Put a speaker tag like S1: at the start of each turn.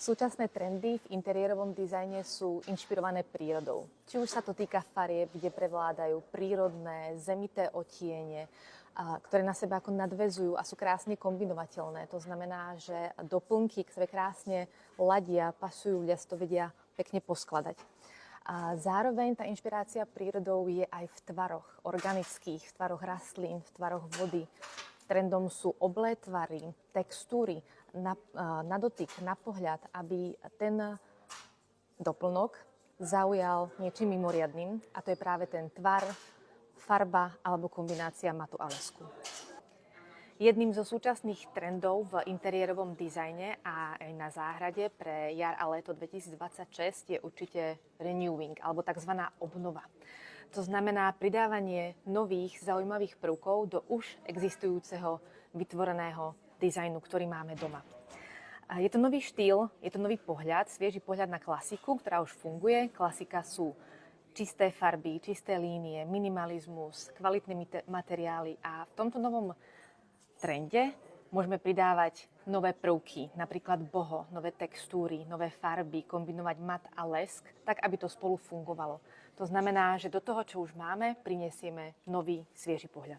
S1: Súčasné trendy v interiérovom dizajne sú inšpirované prírodou. Či už sa to týka farieb, kde prevládajú prírodné, zemité odtiene, ktoré na seba ako nadväzujú a sú krásne kombinovateľné. To znamená, že doplnky, ktoré krásne ladia, pasujú, ľudia si to vedia pekne poskladať. A zároveň tá inšpirácia prírodou je aj v tvaroch organických, v tvaroch rastlín, v tvaroch vody. Trendom sú oblé tvary, textúry, na dotyk, na pohľad, aby ten doplnok zaujal niečím mimoriadnym, a to je práve ten tvar, farba alebo kombinácia matu a lesku. Jedným zo súčasných trendov v interiérovom dizajne a aj na záhrade pre jar a leto 2026 je určite renewing alebo tzv. Obnova. To znamená pridávanie nových zaujímavých prvkov do už existujúceho vytvoreného dizajnu, ktorý máme doma. Je to nový štýl, je to nový pohľad, svieži pohľad na klasiku, ktorá už funguje. Klasika sú čisté farby, čisté línie, minimalizmus, kvalitné materiály a v tomto novom trende môžeme pridávať nové prvky, napríklad boho, nové textúry, nové farby, kombinovať mat a lesk, tak aby to spolu fungovalo. To znamená, že do toho, čo už máme, prinesieme nový, svieži pohľad.